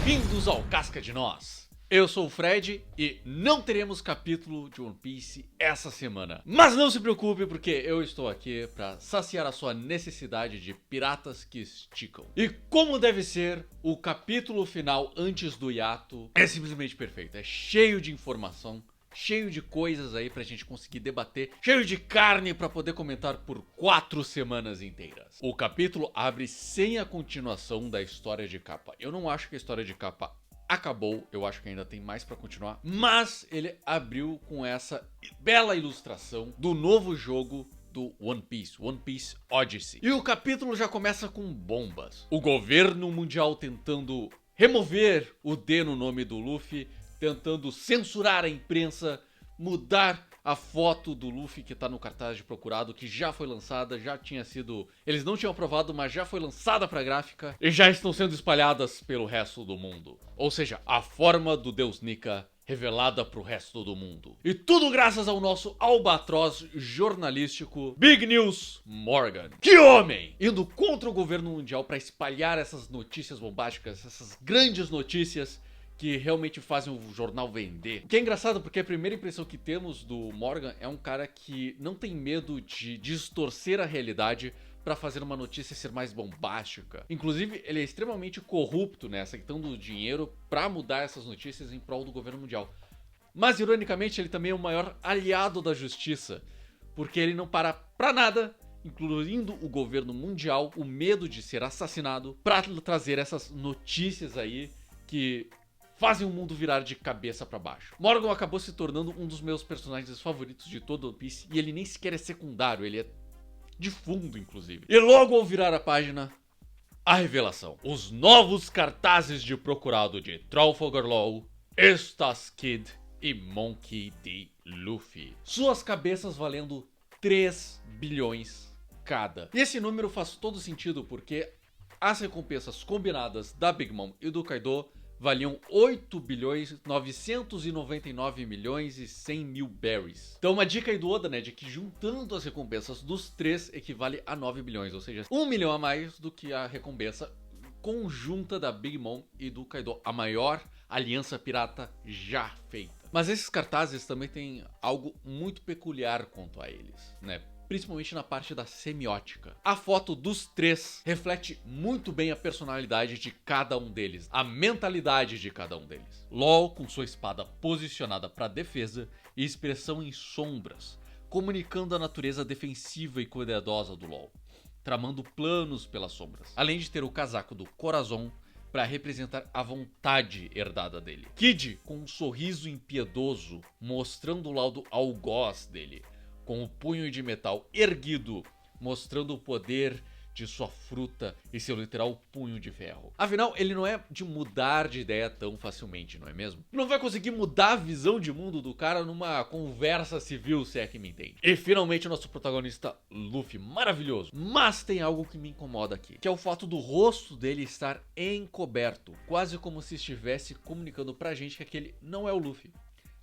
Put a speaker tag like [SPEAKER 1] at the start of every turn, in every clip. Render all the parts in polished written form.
[SPEAKER 1] Bem-vindos ao Casca de Nós. Eu sou o Fred e não teremos capítulo de One Piece essa semana. Mas não se preocupe, porque eu estou aqui para saciar a sua necessidade de piratas que esticam. E como deve ser, o capítulo final antes do hiato é simplesmente perfeito. É cheio de informação, cheio de coisas aí pra gente conseguir debater, cheio de carne pra poder comentar por 4 semanas inteiras. O capítulo abre sem a continuação da história de capa. Eu não acho que a história de capa acabou, eu acho que ainda tem mais pra continuar, mas ele abriu com essa bela ilustração do novo jogo do One Piece Odyssey. E o capítulo já começa com bombas. O governo mundial tentando remover o D no nome do Luffy, tentando censurar a imprensa, mudar a foto do Luffy que tá no cartaz de procurado, que já foi lançada, já tinha sido... Eles não tinham aprovado, mas já foi lançada pra gráfica e já estão sendo espalhadas pelo resto do mundo. Ou seja, a forma do Deus Nika revelada pro resto do mundo. E tudo graças ao nosso albatroz jornalístico Big News Morgan. Que homem! Indo contra o governo mundial pra espalhar essas notícias bombásticas, essas grandes notícias que realmente fazem o jornal vender. O que é engraçado porque a primeira impressão que temos do Morgan é um cara que não tem medo de distorcer a realidade pra fazer uma notícia ser mais bombástica. Inclusive, ele é extremamente corrupto nessa questão do dinheiro pra mudar essas notícias em prol do governo mundial. Mas, ironicamente, ele também é o maior aliado da justiça, porque ele não para pra nada, incluindo o governo mundial, o medo de ser assassinado, pra trazer essas notícias aí que fazem o mundo virar de cabeça pra baixo. Morgan acabou se tornando um dos meus personagens favoritos de todo One Piece, e ele nem sequer é secundário, ele é de fundo, inclusive. E logo ao virar a página, a revelação. Os novos cartazes de procurado de Trafalgar Law, Eustass Kid e Monkey D. Luffy. Suas cabeças valendo 3 bilhões cada. E esse número faz todo sentido porque as recompensas combinadas da Big Mom e do Kaido valiam 8 bilhões 999 milhões e 100 mil berries. Então uma dica aí do Oda, né, de que juntando as recompensas dos três equivale a 9 bilhões, ou seja, 1 milhão a mais do que a recompensa conjunta da Big Mom e do Kaido, a maior aliança pirata já feita. Mas esses cartazes também têm algo muito peculiar quanto a eles, né? Principalmente na parte da semiótica. A foto dos três reflete muito bem a personalidade de cada um deles, a mentalidade de cada um deles. Law com sua espada posicionada para defesa e expressão em sombras, comunicando a natureza defensiva e cuidadosa do Law, tramando planos pelas sombras, além de ter o casaco do Corazon para representar a vontade herdada dele. Kid com um sorriso impiedoso, mostrando o laudo algoz dele, com o punho de metal erguido, mostrando o poder de sua fruta e seu literal punho de ferro. Afinal, ele não é de mudar de ideia tão facilmente, não é mesmo? Não vai conseguir mudar a visão de mundo do cara numa conversa civil, se é que me entende. E finalmente o nosso protagonista Luffy, maravilhoso. Mas tem algo que me incomoda aqui, que é o fato do rosto dele estar encoberto, quase como se estivesse comunicando pra gente que aquele não é o Luffy.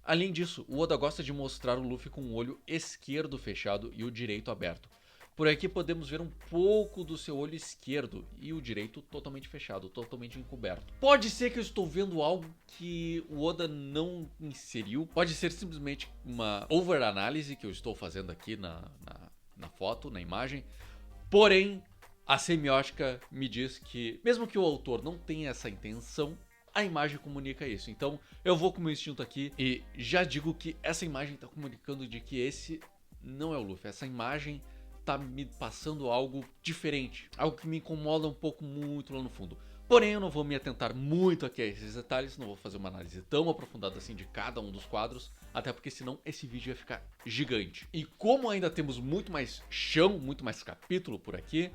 [SPEAKER 1] Além disso, o Oda gosta de mostrar o Luffy com o olho esquerdo fechado e o direito aberto. Por aqui podemos ver um pouco do seu olho esquerdo e o direito totalmente fechado, totalmente encoberto. Pode ser que eu estou vendo algo que o Oda não inseriu, pode ser simplesmente uma overanálise que eu estou fazendo aqui na foto, na imagem. Porém, a semiótica me diz que, mesmo que o autor não tenha essa intenção, a imagem comunica isso. Então eu vou com o meu instinto aqui e já digo que essa imagem está comunicando de que esse não é o Luffy. Essa imagem tá me passando algo diferente, algo que me incomoda um pouco muito lá no fundo. Porém eu não vou me atentar muito aqui a esses detalhes, não vou fazer uma análise tão aprofundada assim de cada um dos quadros, até porque senão esse vídeo ia ficar gigante. E como ainda temos muito mais chão, muito mais capítulo por aqui,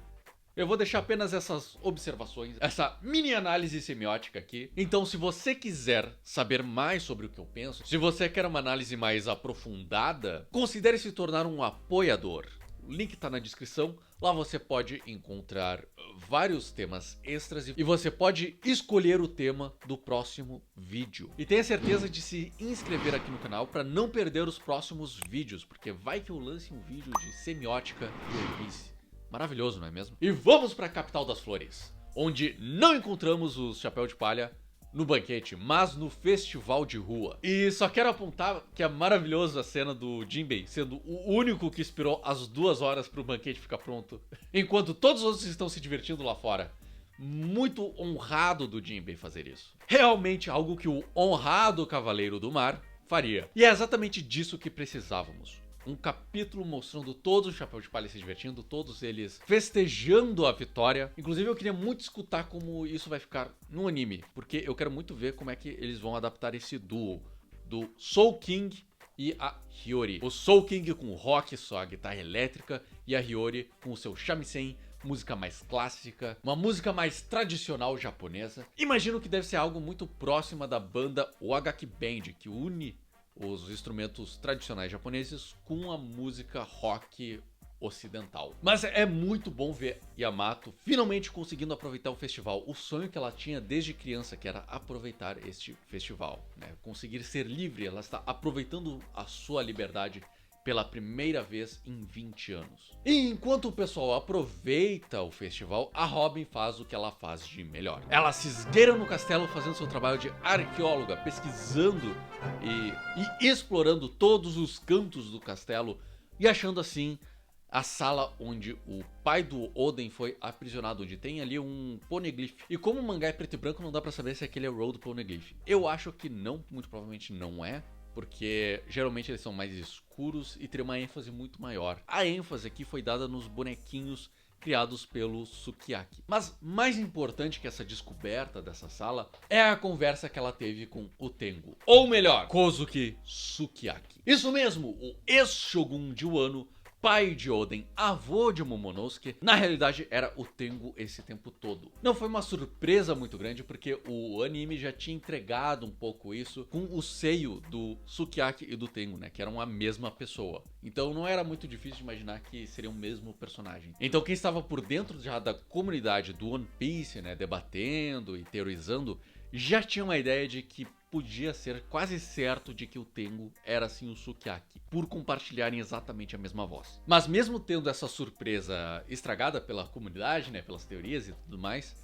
[SPEAKER 1] eu vou deixar apenas essas observações, essa mini análise semiótica aqui. Então se você quiser saber mais sobre o que eu penso, se você quer uma análise mais aprofundada, considere se tornar um apoiador. O link tá na descrição, lá você pode encontrar vários temas extras e você pode escolher o tema do próximo vídeo. E tenha certeza de se inscrever aqui no canal para não perder os próximos vídeos, porque vai que eu lance um vídeo de semiótica e One Piece. Maravilhoso, não é mesmo? E vamos para a capital das flores, onde não encontramos os Chapéu de Palha, no banquete, mas no festival de rua. E só quero apontar que é maravilhoso a cena do Jinbei sendo o único que esperou as 2 horas pro banquete ficar pronto, enquanto todos os outros estão se divertindo lá fora. Muito honrado do Jinbei fazer isso. Realmente algo que o honrado Cavaleiro do Mar faria. E é exatamente disso que precisávamos. Um capítulo mostrando todos os Chapéu de Palha se divertindo, todos eles festejando a vitória. Inclusive eu queria muito escutar como isso vai ficar no anime, porque eu quero muito ver como é que eles vão adaptar esse duo do Soul King e a Hiyori. O Soul King com o rock, sua guitarra elétrica, e a Hiyori com o seu shamisen, música mais clássica, uma música mais tradicional japonesa. Imagino que deve ser algo muito próximo da banda Wagaki Band, que une os instrumentos tradicionais japoneses com a música rock ocidental. Mas é muito bom ver Yamato finalmente conseguindo aproveitar o festival, o sonho que ela tinha desde criança, que era aproveitar este festival, né? Conseguir ser livre. Ela está aproveitando a sua liberdade pela primeira vez em 20 anos. E enquanto o pessoal aproveita o festival, a Robin faz o que ela faz de melhor. Ela se esgueira no castelo fazendo seu trabalho de arqueóloga, pesquisando e explorando todos os cantos do castelo e achando assim a sala onde o pai do Oden foi aprisionado, onde tem ali um poneglyph. E como o mangá é preto e branco, não dá pra saber se aquele é o Road Poneglyph. Eu acho que não, muito provavelmente não é, porque geralmente eles são mais escuros e tem uma ênfase muito maior. A ênfase aqui foi dada nos bonequinhos criados pelo Sukiyaki. Mas mais importante que essa descoberta dessa sala é a conversa que ela teve com o Tengu. Ou melhor, Kozuki Sukiyaki. Isso mesmo, o ex-shogun de Wano, pai de Oden, avô de Momonosuke, na realidade era o Tengu esse tempo todo. Não foi uma surpresa muito grande, porque o anime já tinha entregado um pouco isso com o seio do Sukiyaki e do Tengu, né, que eram a mesma pessoa. Então não era muito difícil de imaginar que seriam o mesmo personagem. Então quem estava por dentro já da comunidade do One Piece, né, debatendo e teorizando, já tinha uma ideia de que podia ser quase certo de que o Tengu era sim o Sukiyaki, por compartilharem exatamente a mesma voz. Mas mesmo tendo essa surpresa estragada pela comunidade, né, pelas teorias e tudo mais,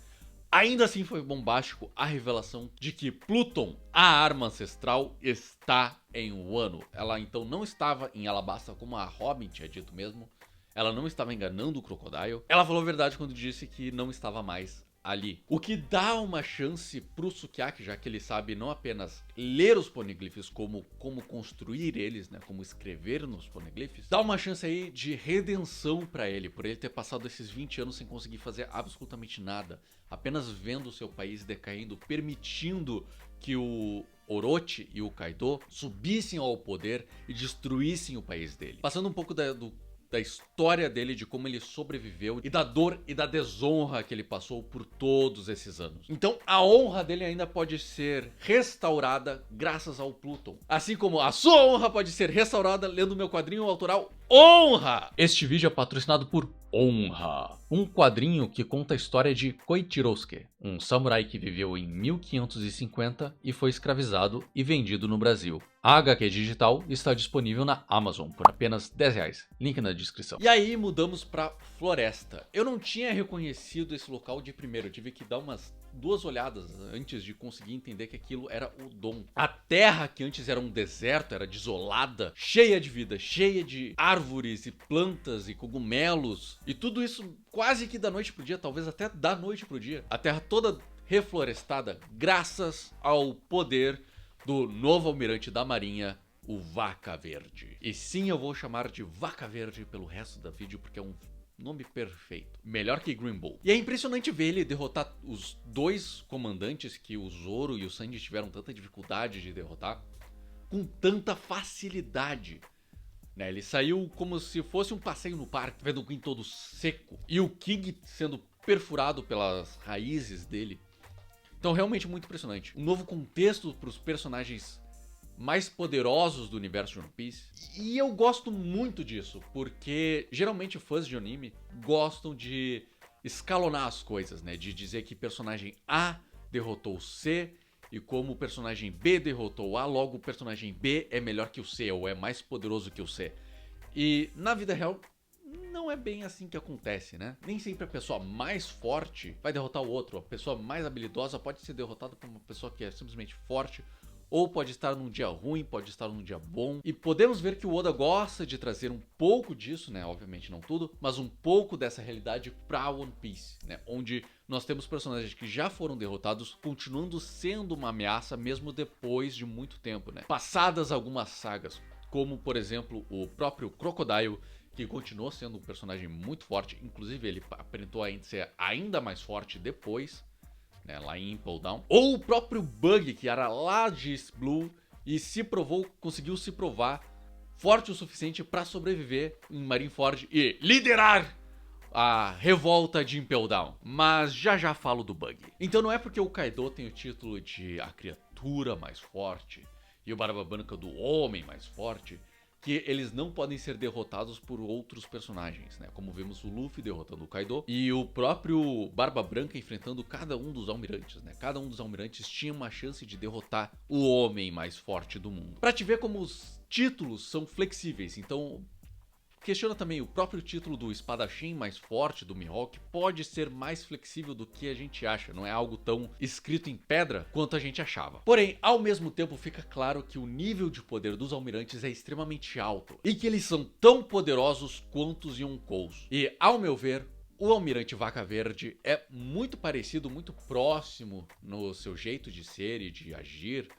[SPEAKER 1] ainda assim foi bombástico a revelação de que Pluton, a arma ancestral, está em Wano. Ela então não estava em Alabasta, como a Robin tinha dito mesmo. Ela não estava enganando o Crocodile. Ela falou a verdade quando disse que não estava mais ali. O que dá uma chance pro Sukiyaki, já que ele sabe não apenas ler os poneglyphs, como construir eles, né, como escrever nos poneglyphs, dá uma chance aí de redenção pra ele, por ele ter passado esses 20 anos sem conseguir fazer absolutamente nada, apenas vendo o seu país decaindo, permitindo que o Orochi e o Kaido subissem ao poder e destruíssem o país dele. Passando um pouco da história dele, de como ele sobreviveu e da dor e da desonra que ele passou por todos esses anos. Então a honra dele ainda pode ser restaurada graças ao Pluton. Assim como a sua honra pode ser restaurada lendo meu quadrinho autoral Honra! Este vídeo é patrocinado por Honra, um quadrinho que conta a história de Koichirosuke, um samurai que viveu em 1550 e foi escravizado e vendido no Brasil. A HQ digital está disponível na Amazon por apenas R$10, link na descrição. E aí mudamos pra floresta. Eu não tinha reconhecido esse local de primeiro, eu tive que dar umas 2 olhadas antes de conseguir entender que aquilo era o Dom. A terra que antes era um deserto, era desolada, cheia de vida, cheia de árvores e plantas e cogumelos. E tudo isso quase que da noite pro dia, talvez até da noite pro dia. A terra toda reflorestada graças ao poder do novo almirante da marinha, o Vaca Verde. E sim, eu vou chamar de Vaca Verde pelo resto do vídeo, porque é um nome perfeito. Melhor que Green Bull. E é impressionante ver ele derrotar os 2 comandantes que o Zoro e o Sanji tiveram tanta dificuldade de derrotar com tanta facilidade. Né? Ele saiu como se fosse um passeio no parque, vendo o Queen todo seco e o King sendo perfurado pelas raízes dele. Então realmente muito impressionante. Um novo contexto para os personagens mais poderosos do universo de One Piece. E eu gosto muito disso, porque geralmente fãs de anime gostam de escalonar as coisas, né? De dizer que personagem A derrotou C e como o personagem B derrotou A, logo o personagem B é melhor que o C ou é mais poderoso que o C. E na vida real não é bem assim que acontece, né? Nem sempre a pessoa mais forte vai derrotar o outro. A pessoa mais habilidosa pode ser derrotada por uma pessoa que é simplesmente forte, ou pode estar num dia ruim, pode estar num dia bom. E podemos ver que o Oda gosta de trazer um pouco disso, né? Obviamente não tudo, mas um pouco dessa realidade pra One Piece, né? Onde nós temos personagens que já foram derrotados, continuando sendo uma ameaça mesmo depois de muito tempo, né? Passadas algumas sagas, como por exemplo o próprio Crocodile, que continuou sendo um personagem muito forte, inclusive ele aparentou ainda ser ainda mais forte depois, né, lá em Impel Down. Ou o próprio Bug, que era lá de East Blue e conseguiu se provar forte o suficiente para sobreviver em Marineford e liderar a revolta de Impel Down. Mas já falo do Bug. Então não é porque o Kaido tem o título de a criatura mais forte e o Barba Branca do homem mais forte que eles não podem ser derrotados por outros personagens, né? Como vimos o Luffy derrotando o Kaido e o próprio Barba Branca enfrentando cada um dos almirantes, né? Cada um dos almirantes tinha uma chance de derrotar o homem mais forte do mundo. Pra te ver como os títulos são flexíveis, então questiona também o próprio título do espadachim mais forte do Mihawk pode ser mais flexível do que a gente acha, não é algo tão escrito em pedra quanto a gente achava. Porém, ao mesmo tempo fica claro que o nível de poder dos almirantes é extremamente alto e que eles são tão poderosos quanto os Yonkous. E, ao meu ver, o Almirante Vaca Verde é muito parecido, muito próximo no seu jeito de ser e de agir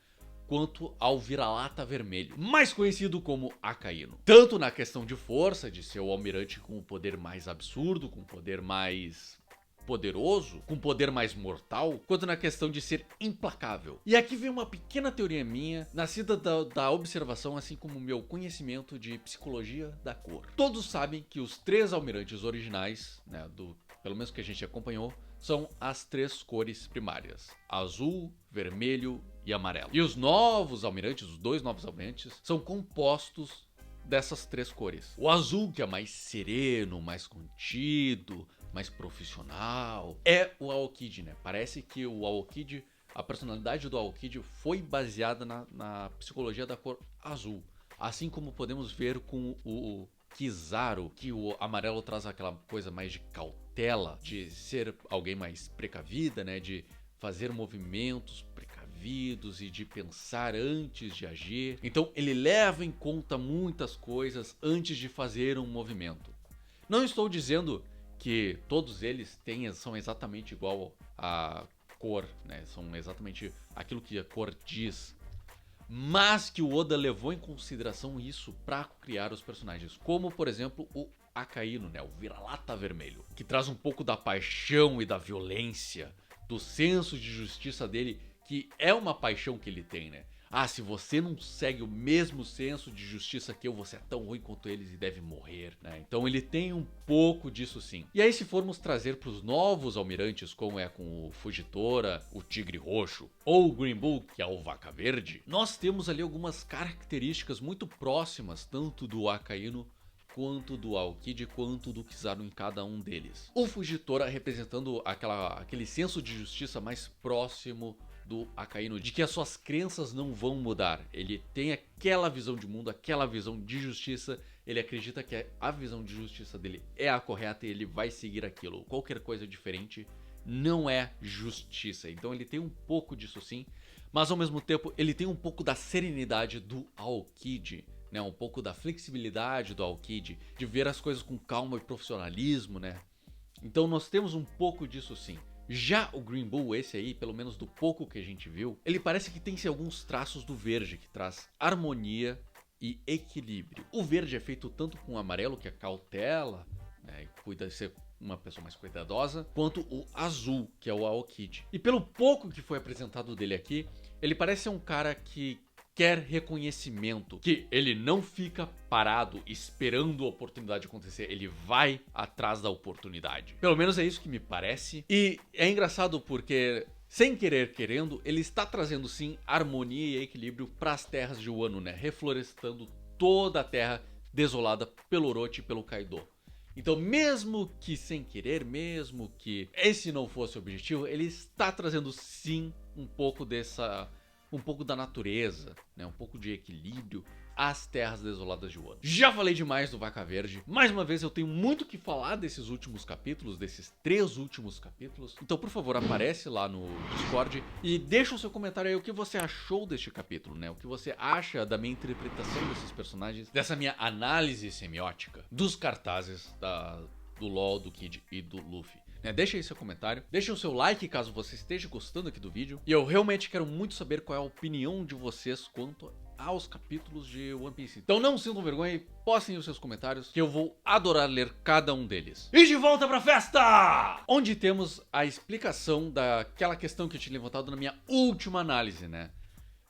[SPEAKER 1] quanto ao Vira-Lata Vermelho, mais conhecido como Akainu. Tanto na questão de força, de ser o almirante com o poder mais absurdo, com o poder mais poderoso, com poder mais mortal, quanto na questão de ser implacável. E aqui vem uma pequena teoria minha, nascida da observação, assim como o meu conhecimento de psicologia da cor. Todos sabem que os 3 almirantes originais, né, pelo menos que a gente acompanhou, são as 3 cores primárias: azul, vermelho e amarelo. E os novos almirantes, os 2 novos almirantes, são compostos dessas 3 cores. O azul, que é mais sereno, mais contido, mais profissional, é o Aokiji, né? Parece que o Aokiji, a personalidade do Aokiji foi baseada na psicologia da cor azul. Assim como podemos ver com o Kizaru, que o amarelo traz aquela coisa mais de cautela, de ser alguém mais precavida, né? De fazer movimentos precavidos e de pensar antes de agir. Então ele leva em conta muitas coisas antes de fazer um movimento. Não estou dizendo que todos eles são exatamente igual à cor, né? São exatamente aquilo que a cor diz. Mas que o Oda levou em consideração isso para criar os personagens, como por exemplo o Akainu, né, o Vira-Lata Vermelho, que traz um pouco da paixão e da violência, do senso de justiça dele, que é uma paixão que ele tem, né? Ah, se você não segue o mesmo senso de justiça que eu, você é tão ruim quanto eles e deve morrer, né? Então ele tem um pouco disso sim. E aí se formos trazer para os novos almirantes, como é com o Fujitora, o Tigre Roxo, ou o Green Bull, que é o Vaca Verde, nós temos ali algumas características muito próximas, tanto do Akainu quanto do Aokiji, quanto do Kizaru em cada um deles. O Fujitora representando aquele senso de justiça mais próximo do Akainu, de que as suas crenças não vão mudar. Ele tem aquela visão de mundo, aquela visão de justiça, ele acredita que a visão de justiça dele é a correta e ele vai seguir aquilo. Qualquer coisa diferente não é justiça. Então ele tem um pouco disso sim, mas ao mesmo tempo ele tem um pouco da serenidade do Aokiji, né? Um pouco da flexibilidade do Aokiji, de ver as coisas com calma e profissionalismo, né? Então nós temos um pouco disso sim. Já o Green Bull, esse aí, pelo menos do pouco que a gente viu, ele parece que tem alguns traços do verde, que traz harmonia e equilíbrio. O verde é feito tanto com o amarelo, que é cautela, né, e cuida de ser uma pessoa mais cuidadosa, quanto o azul, que é o Aokiji. E pelo pouco que foi apresentado dele aqui, ele parece ser um cara que quer reconhecimento, que ele não fica parado esperando a oportunidade acontecer, ele vai atrás da oportunidade. Pelo menos é isso que me parece. E é engraçado porque, sem querer querendo, ele está trazendo sim harmonia e equilíbrio para as terras de Wano, né? Reflorestando toda a terra desolada pelo Orochi e pelo Kaido. Então, mesmo que sem querer, mesmo que esse não fosse o objetivo, ele está trazendo sim um pouco dessa um pouco da natureza, né, um pouco de equilíbrio às terras desoladas de Wano. Já falei demais do Vaca Verde, mais uma vez eu tenho muito que falar desses últimos capítulos, desses 3 últimos capítulos, então por favor aparece lá no Discord e deixa o seu comentário aí o que você achou deste capítulo, né, o que você acha da minha interpretação desses personagens, dessa minha análise semiótica dos cartazes do LoL, do Kid e do Luffy. Deixa aí seu comentário, deixa o seu like caso você esteja gostando aqui do vídeo. E eu realmente quero muito saber qual é a opinião de vocês quanto aos capítulos de One Piece. Então não sintam vergonha e postem os seus comentários que eu vou adorar ler cada um deles. E de volta pra festa! Onde temos a explicação daquela questão que eu tinha levantado na minha última análise, né?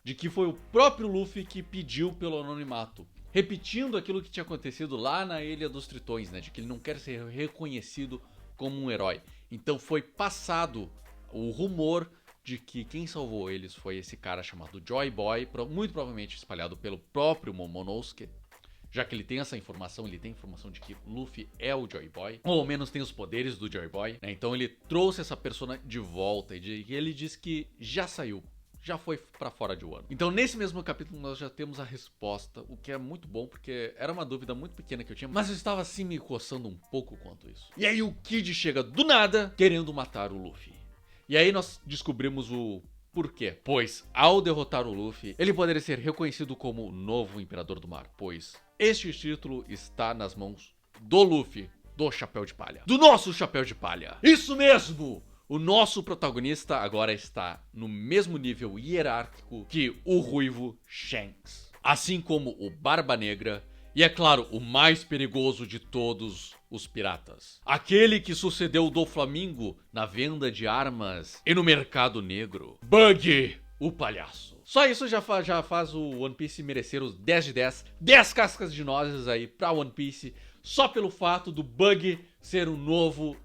[SPEAKER 1] De que foi o próprio Luffy que pediu pelo anonimato. Repetindo aquilo que tinha acontecido lá na Ilha dos Tritões, né? De que ele não quer ser reconhecido como um herói. Então foi passado o rumor de que quem salvou eles foi esse cara chamado Joy Boy, muito provavelmente espalhado pelo próprio Momonosuke, já que ele tem essa informação, ele tem informação de que Luffy é o Joy Boy, ou ao menos tem os poderes do Joy Boy, né? Então ele trouxe essa persona de volta e ele disse que já saiu, já foi pra fora de Wano. Então nesse mesmo capítulo nós já temos a resposta, o que é muito bom, porque era uma dúvida muito pequena que eu tinha, mas eu estava assim me coçando um pouco quanto isso. E aí o Kid chega do nada querendo matar o Luffy. E aí nós descobrimos o porquê. Pois ao derrotar o Luffy, ele poderia ser reconhecido como o novo Imperador do Mar, pois este título está nas mãos do Luffy, do Chapéu de Palha. Do nosso Chapéu de Palha. Isso mesmo! O nosso protagonista agora está no mesmo nível hierárquico que o ruivo Shanks. Assim como o Barba Negra e, é claro, o mais perigoso de todos os piratas. Aquele que sucedeu o Doflamingo na venda de armas e no mercado negro. Buggy, o palhaço. Só isso já faz o One Piece merecer os 10 de 10. 10 cascas de nozes aí pra One Piece. Só pelo fato do Buggy ser um novo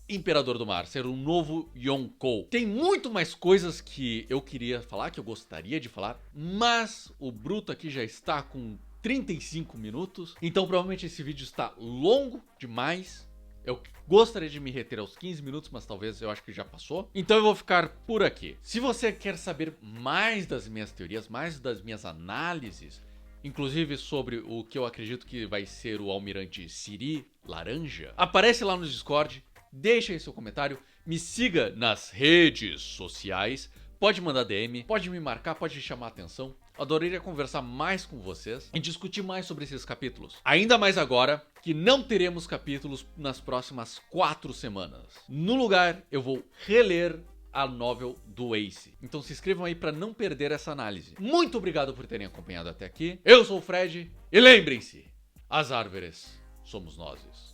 [SPEAKER 1] Imperador do Mar, ser um novo Yonkou. Tem muito mais coisas que eu queria falar, que eu gostaria de falar, mas o Bruto aqui já está com 35 minutos, então provavelmente esse vídeo está longo demais. Eu gostaria de me reter aos 15 minutos, mas talvez eu acho que já passou. Então eu vou ficar por aqui. Se você quer saber mais das minhas teorias, mais das minhas análises, inclusive sobre o que eu acredito que vai ser o Almirante Siri Laranja, aparece lá no Discord. Deixa aí seu comentário, me siga nas redes sociais, pode mandar DM, pode me marcar, pode chamar a atenção. Adoraria conversar mais com vocês e discutir mais sobre esses capítulos. Ainda mais agora que não teremos capítulos nas próximas 4 semanas. No lugar, eu vou reler a novel do Ace. Então se inscrevam aí para não perder essa análise. Muito obrigado por terem acompanhado até aqui. Eu sou o Fred e lembrem-se, as árvores somos nós.